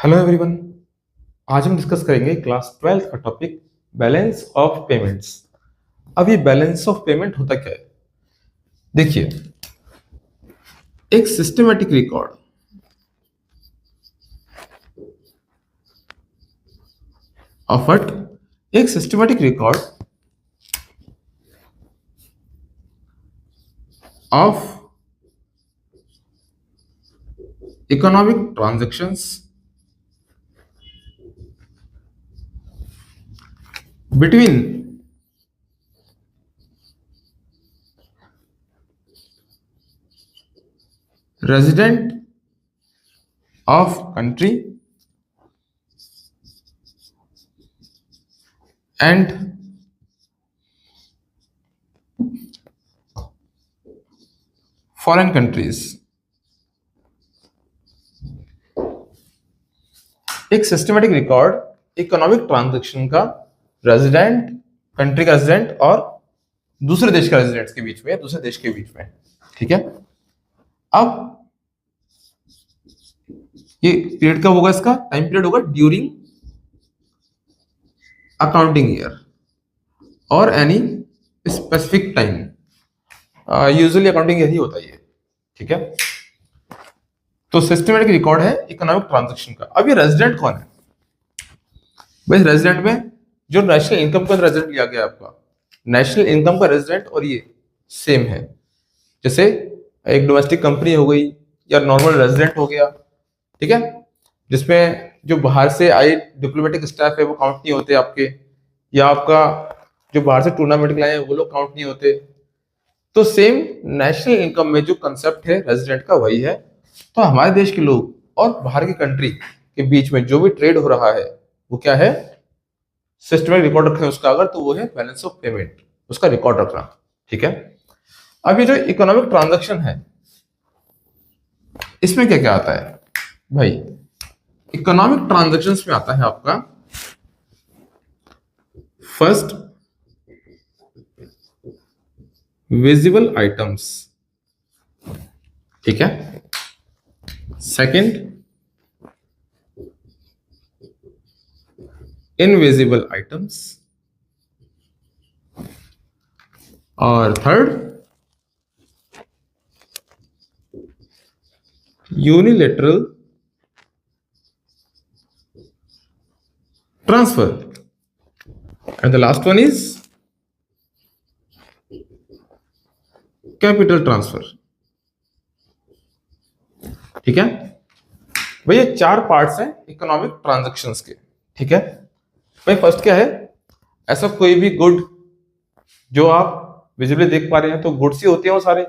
Hello everyone. आज हम discuss करेंगे क्लास 12th का टॉपिक बैलेंस ऑफ पेमेंट्स। अब ये बैलेंस ऑफ पेमेंट होता क्या है? देखिए, एक सिस्टमेटिक रिकॉर्ड ऑफ व्हाट? एक systematic record of economic transactions between resident of country and foreign countries। एक सिस्टमेटिक रिकॉर्ड इकोनॉमिक ट्रांजैक्शन का रेजिडेंट, कंट्री का रेजिडेंट और दूसरे देश का रेजिडेंट्स के बीच में, दूसरे देश के बीच में। ठीक है, अब ये पीरियड कब होगा? इसका टाइम पीरियड होगा ड्यूरिंग अकाउंटिंग ईयर और any specific time. Usually accounting year ही होता है ये। ठीक है, तो सिस्टमेटिक रिकॉर्ड है इकोनॉमिक ट्रांजैक्शन का। अब ये रेजिडेंट कौन है भाई? रेजिडेंट में जो नेशनल इनकम का रेजिडेंट लिया गया आपका, नेशनल इनकम का रेजिडेंट और ये सेम है। जैसे एक डोमेस्टिक कंपनी हो गई या नॉर्मल रेजिडेंट हो गया, ठीक है, जिसमें जो बाहर से आए डिप्लोमेटिक स्टाफ है वो काउंट नहीं होते आपके, या आपका जो बाहर से टूर्नामेंट लाए हैं वो लोग काउंट नहीं होते। तो सेम नेशनल इनकम में जो कंसेप्ट है रेजिडेंट का वही है। तो हमारे देश के लोग और बाहर की कंट्री के बीच में जो भी ट्रेड हो रहा है वो क्या है? सिस्टमेटिक रिकॉर्ड रखना है उसका। अगर तो वो है बैलेंस ऑफ पेमेंट, उसका रिकॉर्ड रखना। ठीक है, अब ये जो इकोनॉमिक ट्रांजैक्शन है इसमें क्या क्या आता है भाई? इकोनॉमिक ट्रांजैक्शंस में आता है आपका फर्स्ट विजिबल आइटम्स, ठीक है, सेकंड इनविजिबल आइटम्स और third unilateral transfer, and the last one is capital transfer। ठीक है भाई, ये चार पार्ट्स हैं इकोनॉमिक ट्रांजैक्शंस के। ठीक है भाई, फर्स्ट क्या है? ऐसा कोई भी गुड जो आप विजिबली देख पा रहे हैं तो गुड्स ही होते हैं वो सारे।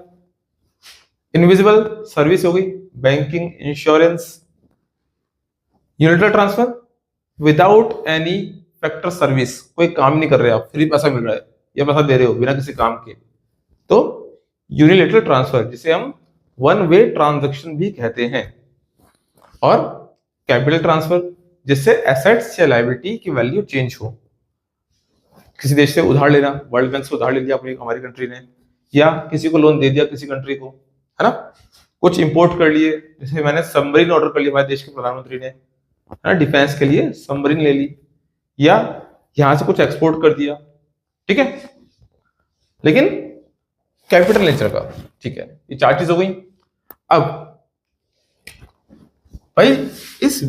इनविजिबल सर्विस हो गई, banking, insurance. Unilateral transfer without any factor service, कोई काम नहीं कर रहे आप, फ्री पैसा मिल रहा है या पैसा दे रहे हो बिना किसी काम के, तो यूनिलेटरल ट्रांसफर, जिसे हम वन वे ट्रांजैक्शन भी कहते हैं। और कैपिटल ट्रांसफर, जिससे एसेट्स या लायबिलिटी की वैल्यू चेंज हो। किसी देश से उधार लेना, वर्ल्ड बैंक से उधार ले लिया अपनी हमारी कंट्री ने, या किसी को लोन दे दिया किसी कंट्री को, है ना। कुछ इंपोर्ट कर लिए, जैसे मैंने सबमरीन ऑर्डर कर लिया हमारे देश के प्रधानमंत्री ने, है ना, डिफेंस के लिए सबमरीन ले ली, या यहां से कुछ एक्सपोर्ट कर दिया। ठीक है, लेकिन कैपिटल नेचर का। ठीक है, ये चार चीज हो गई। अब भाई इस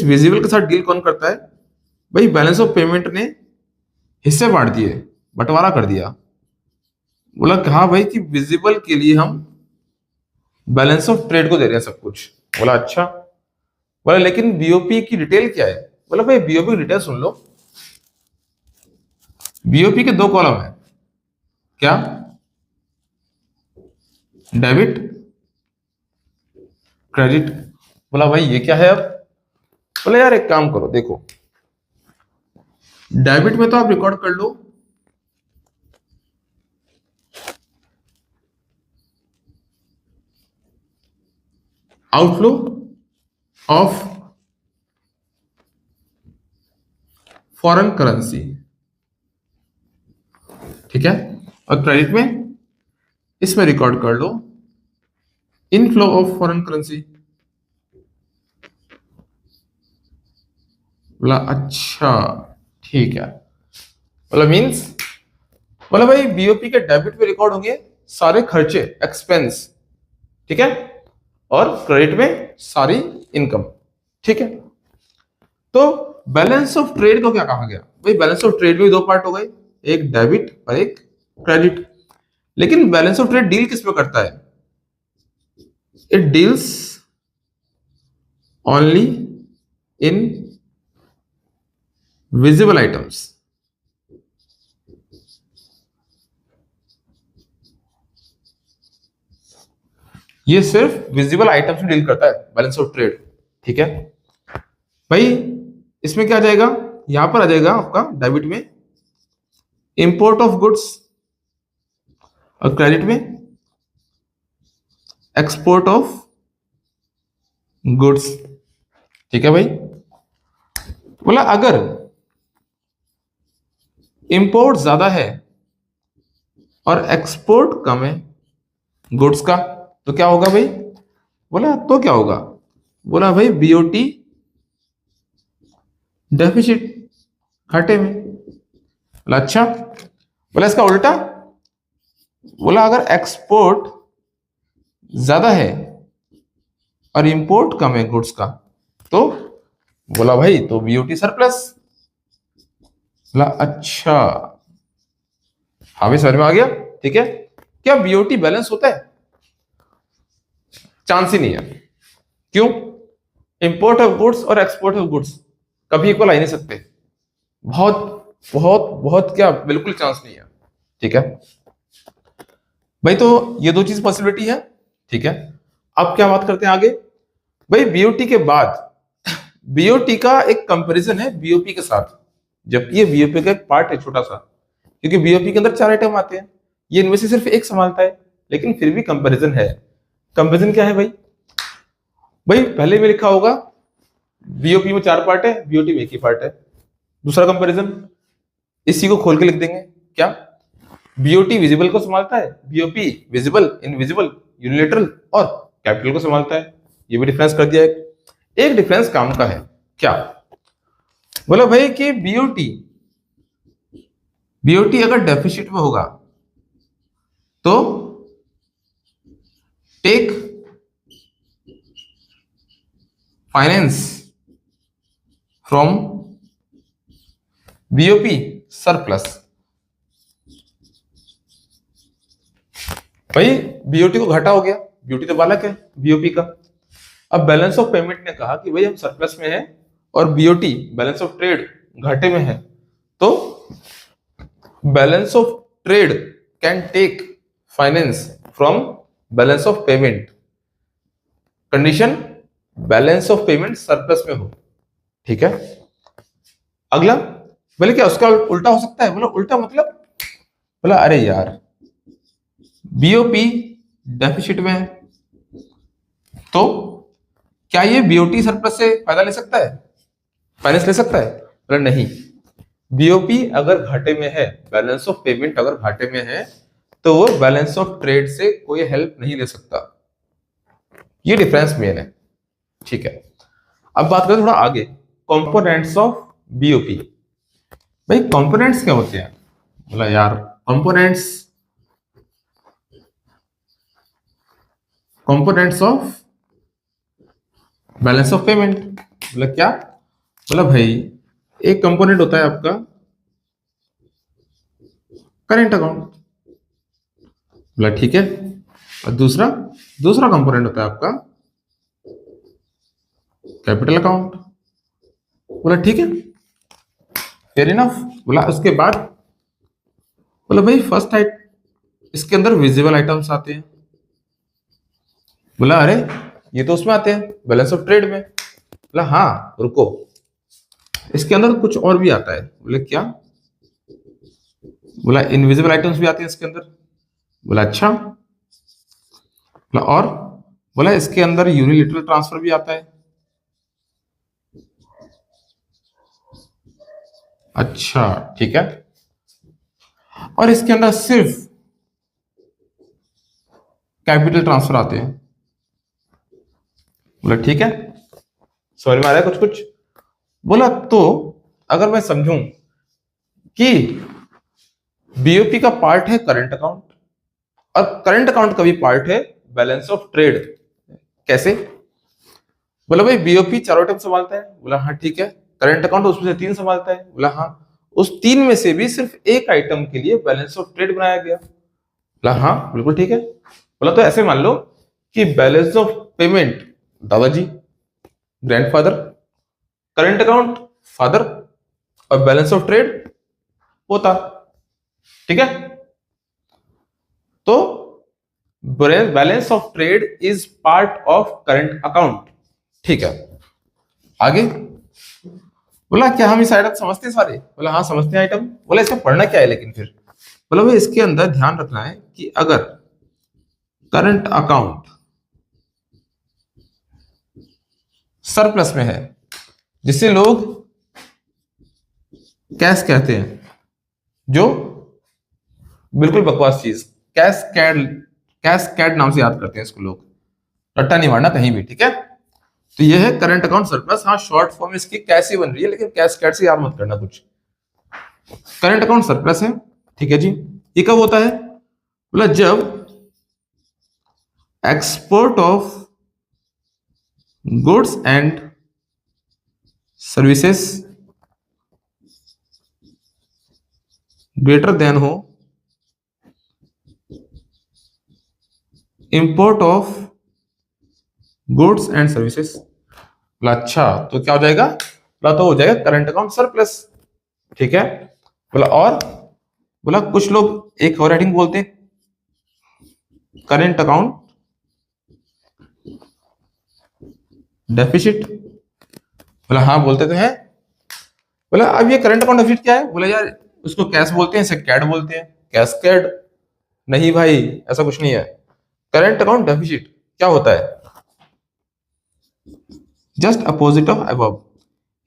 विजिबल के साथ डील कौन करता है भाई? बैलेंस ऑफ पेमेंट ने हिस्से बांट दिए, बंटवारा कर दिया। बोला कहा भाई कि विजिबल के लिए हम बैलेंस ऑफ ट्रेड को दे रहे हैं सब कुछ। बोला अच्छा। बोला लेकिन बीओपी की डिटेल क्या है? बोला भाई बीओपी की डिटेल सुन लो। बीओपी के दो कॉलम है, क्या? Debit, credit. बोला भाई ये क्या है अब? बोला यार एक काम करो, देखो डेबिट में तो आप रिकॉर्ड कर लो आउटफ्लो ऑफ फॉरेन करेंसी, ठीक है, और क्रेडिट में इसमें रिकॉर्ड कर लो इनफ्लो ऑफ फॉरेन करेंसी। बोला अच्छा ठीक है। बोला मीन्स, बोला भाई बीओपी के डेबिट में रिकॉर्ड होंगे सारे खर्चे, एक्सपेंस, ठीक है, और क्रेडिट में सारी इनकम, ठीक है। तो बैलेंस ऑफ ट्रेड को क्या कहा गया भाई? बैलेंस ऑफ ट्रेड में दो पार्ट हो गए, एक डेबिट और एक क्रेडिट। लेकिन बैलेंस ऑफ ट्रेड डील किस में करता है? It deals only in visible items. ये सिर्फ विजिबल आइटम्स में डील करता है बैलेंस ऑफ ट्रेड, ठीक है भाई। इसमें क्या आ जाएगा? यहां पर आ जाएगा आपका डेबिट में इंपोर्ट ऑफ गुड्स, और क्रेडिट में एक्सपोर्ट ऑफ गुड्स, ठीक है भाई। बोला अगर इंपोर्ट ज्यादा है और एक्सपोर्ट कम है गुड्स का, तो क्या होगा भाई? बोला तो क्या होगा? बोला भाई बीओटी डेफिसिट, घाटे में। बोला अच्छा। बोला इसका उल्टा, बोला अगर एक्सपोर्ट ज्यादा है और इंपोर्ट कम है गुड्स का, तो बोला भाई तो बीओटी सरप्लस। बोला अच्छा, हाँ भाई समझ में आ गया, ठीक है। क्या बीओटी बैलेंस होता है? चांस ही नहीं है। क्यों? इंपोर्ट ऑफ गुड्स और एक्सपोर्ट ऑफ गुड्स कभी इक्वल आ ही नहीं सकते। बहुत बहुत बहुत क्या, बिल्कुल चांस नहीं है, ठीक है भाई। तो ये दो चीज पॉसिबिलिटी है, ठीक है। अब क्या बात करते हैं आगे भाई? बीओटी के बाद बीओटी का एक कंपैरिजन है बीओपी के साथ, जबकि ये बीओपी का एक पार्ट है छोटा सा, क्योंकि बीओपी के अंदर चार आइटम आते हैं, ये इनमें से सिर्फ एक संभालता है, लेकिन फिर भी कंपैरिजन है। कंपैरिजन क्या है भाई? भाई पहले में लिखा होगा बीओपी में चार पार्ट है, बीओटी में एक ही पार्ट है। दूसरा कंपैरिजन इसी को खोल के लिख देंगे, क्या? बीओटी विजिबल को संभालता है, बीओपी विजिबल, इनविजिबल, यूनिलेटरल और कैपिटल को संभालता है। ये भी डिफरेंस कर दिया है। एक डिफरेंस काम का है, क्या? बोला भाई कि बीओटी बीओटी अगर डेफिसिट में होगा तो take finance from BOP surplus. भाई बीओटी को घाटा हो गया, बीओटी तो बालक है बीओपी का। अब बैलेंस ऑफ पेमेंट ने कहा कि भाई हम सरप्लस में है और बीओटी बैलेंस ऑफ ट्रेड घाटे में है, तो balance of trade can take finance from balance of payment, condition balance of payment surplus में हो, ठीक है। अगला बोले क्या उसका उल्टा हो सकता है? बोला उल्टा मतलब? बोला अरे यार बीओपी डेफिसिट में है, तो क्या ये बीओटी सरप्लस से फायदा ले सकता है, फाइनेंस ले सकता है? बोला नहीं, बीओपी अगर घाटे में है, बैलेंस ऑफ पेमेंट अगर घाटे में है, तो वो बैलेंस ऑफ ट्रेड से कोई हेल्प नहीं ले सकता। ये डिफरेंस मेन है, ठीक है। अब बात करें थोड़ा आगे, कंपोनेंट्स ऑफ बीओपी। भाई कंपोनेंट्स क्या होते हैं? बोला यार components of balance of payment. बोला क्या? बोला भाई एक कंपोनेंट होता है आपका करेंट अकाउंट। बोला ठीक है। और दूसरा दूसरा कंपोनेंट होता है आपका कैपिटल अकाउंट। बोला ठीक है, फेयर इनफ। बोला उसके बाद, बोला भाई फर्स्ट इसके अंदर विजिबल आइटम्स आते हैं। बोला अरे ये तो उसमें आते हैं बैलेंस ऑफ ट्रेड में। बोला हाँ रुको, इसके अंदर कुछ और भी आता है। बोले क्या? बोला इनविजिबल आइटम्स भी आते हैं इसके अंदर। बोला अच्छा। बोला और? बोला इसके अंदर यूनिलेटरल ट्रांसफर भी आता है। अच्छा ठीक है। और इसके अंदर सिर्फ कैपिटल ट्रांसफर आते हैं। बोला ठीक है, समझ में आ रहा है कुछ कुछ? बोला तो अगर मैं समझूं कि बीओपी का पार्ट है करंट अकाउंट और करंट अकाउंट का भी पार्ट है बैलेंस ऑफ ट्रेड, कैसे? बोला भाई बीओपी चारों आइटम संभालता है। बोला हाँ ठीक है। करंट अकाउंट उसमें से 3 संभालता है। बोला हाँ। उस 3 में से भी सिर्फ एक आइटम के लिए बैलेंस ऑफ ट्रेड बनाया गया। बोला हाँ बिल्कुल ठीक है। बोला तो ऐसे मान लो कि बैलेंस ऑफ पेमेंट दादाजी, ग्रैंडफादर, करंट अकाउंट फादर और बैलेंस ऑफ ट्रेड पोता। ठीक है। तो balance of trade is part of current account. ठीक है। आगे बोला क्या हम इस आइटम समझते हैं सारे? बोला हाँ समझते हैं आइटम। बोला इसका पढ़ना क्या है लेकिन फिर? बोला भाई इसके अंदर ध्यान रखना है कि अगर करंट अकाउंट सरप्लस में है, जिसे लोग कैश कहते हैं, जो बिल्कुल बकवास चीज, कैश कैड नाम से याद करते हैं इसको लोग, रट्टा नहीं मारना कहीं भी। ठीक है। तो ये है करंट अकाउंट सरप्लस। हाँ शॉर्ट फॉर्म इसकी कैश ही बन रही है, लेकिन कैश कैड से याद मत करना कुछ। करंट अकाउंट सरप्लस है। ठीक है जी। ये कब होता है? बोला जब export of goods and services greater than हो import of goods and services. बोला अच्छा तो क्या हो जाएगा? बोला तो हो जाएगा करंट अकाउंट सरप्लस। ठीक है। बोला और बोला कुछ लोग एक और हेडिंग बोलते हैं करंट अकाउंट डेफिसिट। बोला हाँ बोलते तो हैं। बोला अब ये करंट अकाउंट डेफिसिट क्या है? बोला यार उसको कैश बोलते हैं, इसे कैड बोलते हैं। कैश कैड नहीं भाई, ऐसा कुछ नहीं है। करंट अकाउंट डेफिसिट क्या होता है? Just opposite of above,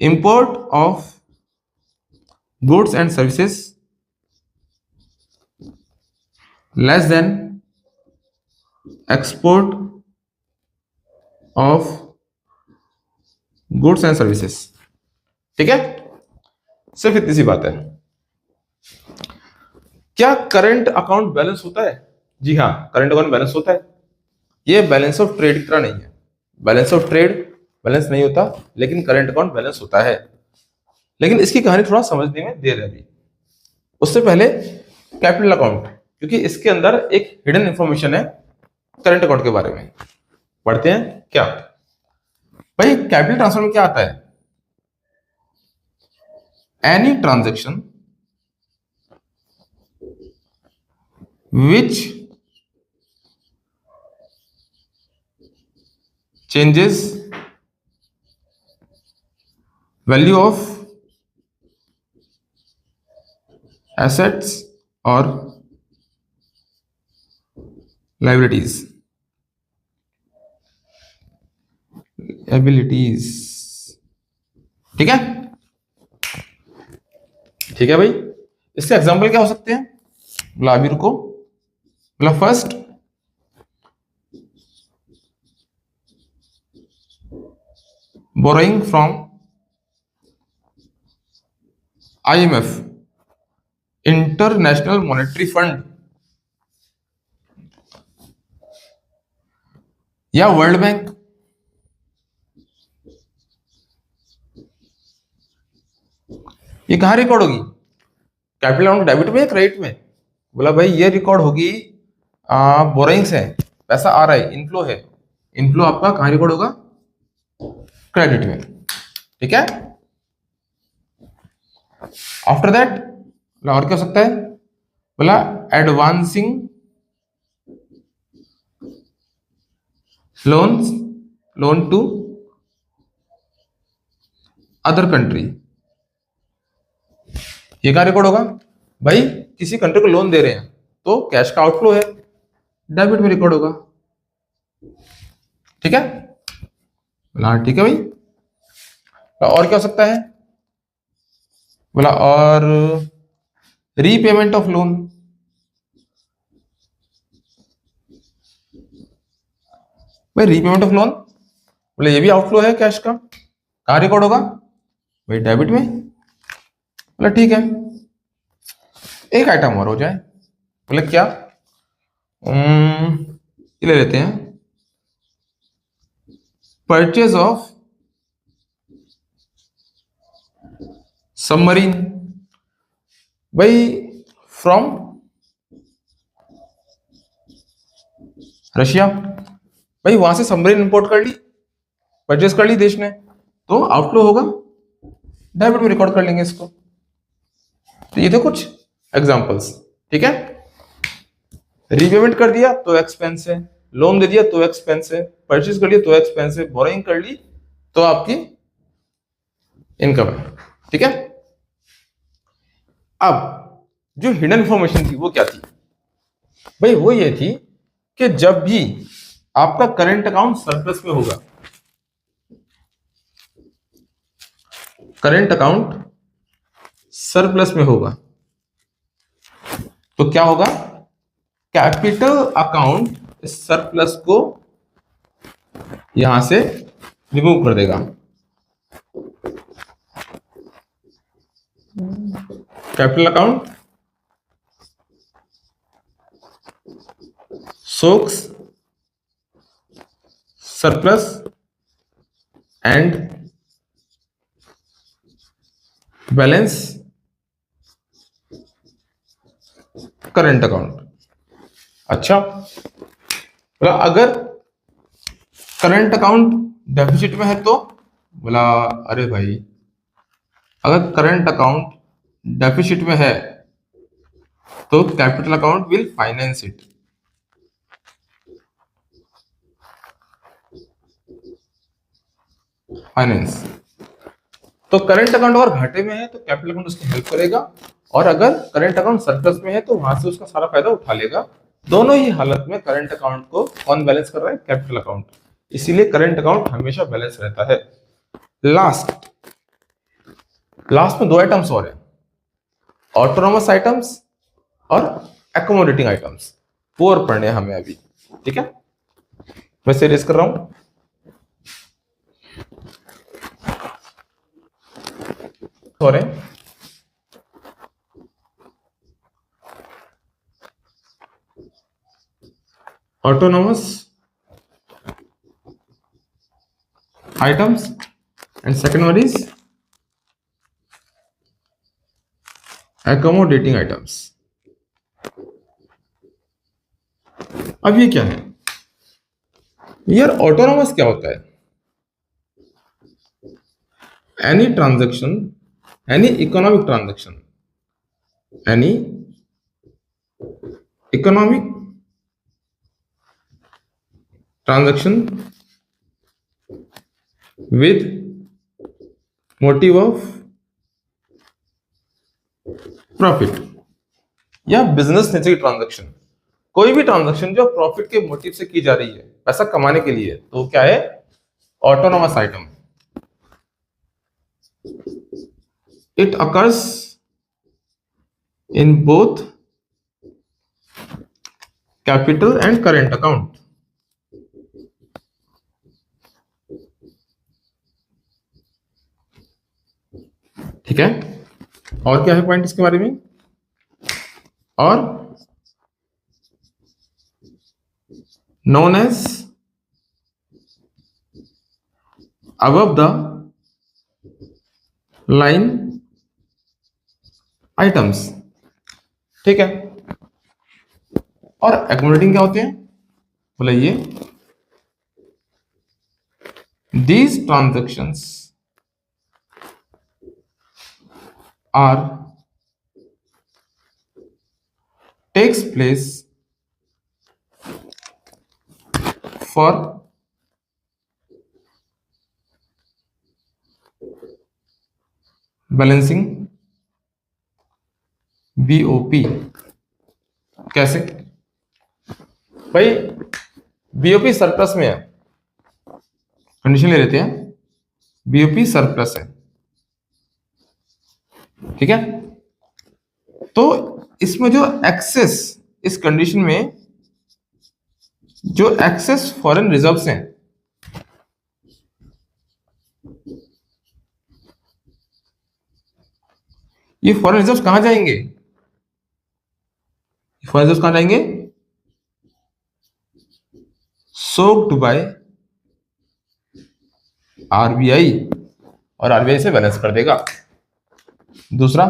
import of goods and services less than export of goods and services. ठीक है। सिर्फ इतनी सी बात है। क्या करंट अकाउंट बैलेंस होता है? जी हाँ करंट अकाउंट बैलेंस होता है। ये बैलेंस ऑफ ट्रेड की तरह नहीं है। बैलेंस ऑफ ट्रेड बैलेंस नहीं होता, लेकिन करंट अकाउंट बैलेंस होता है। लेकिन इसकी कहानी थोड़ा समझने में देर है अभी। उससे पहले कैपिटल अकाउंट, क्योंकि इसके अंदर एक हिडन इंफॉर्मेशन है करंट अकाउंट के बारे में। पढ़ते हैं क्या भाई। कैपिटल ट्रांसफर में क्या आता है? Any transaction which changes value of assets or liabilities, ठीक है। ठीक है भाई। इससे एग्जांपल क्या हो सकते हैं? बोला अभी रुको। बोला first borrowing from IMF, international monetary fund, या वर्ल्ड बैंक। ये कहां रिकॉर्ड होगी? कैपिटल अकाउंट डेबिट में या क्रेडिट में? बोला भाई ये रिकॉर्ड होगी बोरोइंग्स है, पैसा आ रहा है, इनफ्लो है। इनफ्लो आपका कहां रिकॉर्ड होगा? क्रेडिट में। ठीक है। आफ्टर दैट और क्या हो सकता है? बोला advancing loan to other country. ये क्या रिकॉर्ड होगा? भाई किसी कंट्री को लोन दे रहे हैं तो कैश का आउटफ्लो है, डेबिट में रिकॉर्ड होगा। ठीक है। बोला ठीक है भाई। और क्या हो सकता है? बोला और रीपेमेंट ऑफ लोन। भाई रीपेमेंट ऑफ लोन, बोले ये भी आउटफ्लो है कैश का, कहां रिकॉर्ड होगा? भाई डेबिट में, बोला ठीक है, एक आइटम और हो जाए, बोले क्या, ये ले लेते हैं, परचेज ऑफ सबमरीन, भाई फ्रॉम रशिया, भाई वहां से सबमरीन इंपोर्ट कर ली, परचेज कर ली देश ने, तो आउटफ्लो होगा, डेबिट में रिकॉर्ड कर लेंगे इसको। तो ये तो कुछ एग्जांपल्स, ठीक है। रीपेमेंट कर दिया तो एक्सपेंस है, लोन दे दिया तो एक्सपेंस है, परचेज कर लिया तो एक्सपेंस है, बोरोइंग कर ली तो आपकी इनकम है, ठीक है। अब जो हिडन इंफॉर्मेशन थी वो क्या थी, भाई वो ये थी कि जब भी आपका करंट अकाउंट सरप्लस में होगा, करंट अकाउंट सरप्लस में होगा, तो क्या होगा, कैपिटल अकाउंट इस सरप्लस को यहां से रिमूव कर देगा, capital account socks surplus and balance current account. अच्छा, अगर करंट अकाउंट डेफिसिट में है तो, बोला अरे भाई अगर करंट अकाउंट डेफिसिट में है तो capital account will finance it, finance. तो करंट अकाउंट अगर घाटे में है तो कैपिटल अकाउंट उसकी हेल्प करेगा, और अगर करंट अकाउंट सरप्लस में है तो वहां से उसका सारा फायदा उठा लेगा। दोनों ही हालत में करंट अकाउंट को कौन बैलेंस कर रहा है, कैपिटल अकाउंट, इसीलिए करंट अकाउंट हमेशा बैलेंस रहता है। लास्ट में दो आइटम्स और है, ऑटोनोमस आइटम्स और एकोमोडेटिंग आइटम्स, वो और पढ़ने हमें अभी, ठीक है। मैं सीरीज कर रहा हूं, sorry, autonomous items and second one is accommodating items। अब ये क्या है यार, ऑटोनोमस क्या होता है, any transaction, any economic transaction, any economic transaction with motive of profit, या बिजनेस नेचर की ट्रांजैक्शन, कोई भी ट्रांजैक्शन जो प्रॉफिट के मोटिव से की जा रही है, पैसा कमाने के लिए, तो क्या है, autonomous item. It occurs in both capital and current account. ठीक है, और क्या है पॉइंट इसके बारे में, और known as above the line items, ठीक है। और accommodating क्या होते हैं, बोले ये these transactions are takes place for balancing BOP. कैसे भाई, बीओपी सरप्लस में है, कंडीशन ले लेते हैं, बीओपी सरप्लस है, ठीक है। तो इसमें जो एक्सेस, इस कंडीशन में जो एक्सेस फॉरेन रिजर्व्स हैं, ये फॉरेन रिजर्व्स कहां जाएंगे? फॉरेन रिजर्व्स कहां जाएंगे? सोक्ड बाय आरबीआई, और आरबीआई से बैलेंस कर देगा। दूसरा,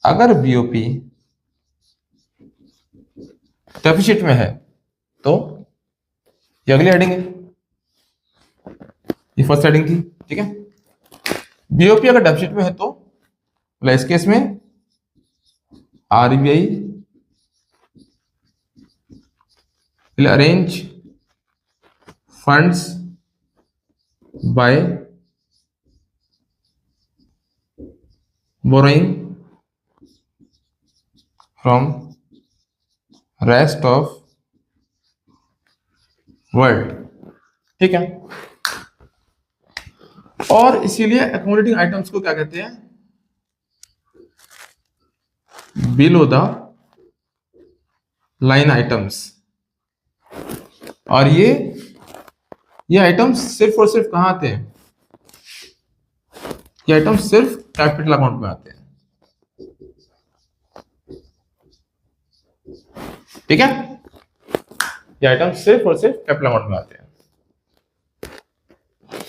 अगर बीओपी डेफिसिट में है तो ये अगली हेडिंग है, ये फर्स्ट हेडिंग थी, ठीक है। बीओपी अगर डेफिसिट में है तो इस केस में RBI will arrange funds by borrowing from rest of world, ठीक है। और इसीलिए अकोमोडेटिंग आइटम्स को क्या कहते हैं? Below the line items. और ये आइटम्स सिर्फ और सिर्फ कहां आते हैं? ये आइटम्स सिर्फ कैपिटल अकाउंट में आते हैं, ठीक है। ये आइटम्स सिर्फ और सिर्फ कैपिटल अकाउंट में आते हैं।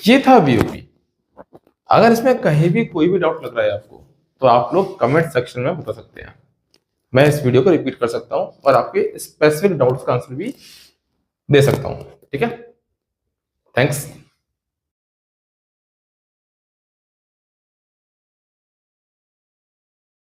ये था बीओपी। अगर इसमें कहीं भी कोई भी डाउट लग रहा है आपको तो आप लोग कमेंट सेक्शन में बता सकते हैं, मैं इस वीडियो को रिपीट कर सकता हूं और आपके स्पेसिफिक डाउट्स का आंसर भी दे सकता हूं, ठीक है। थैंक्स।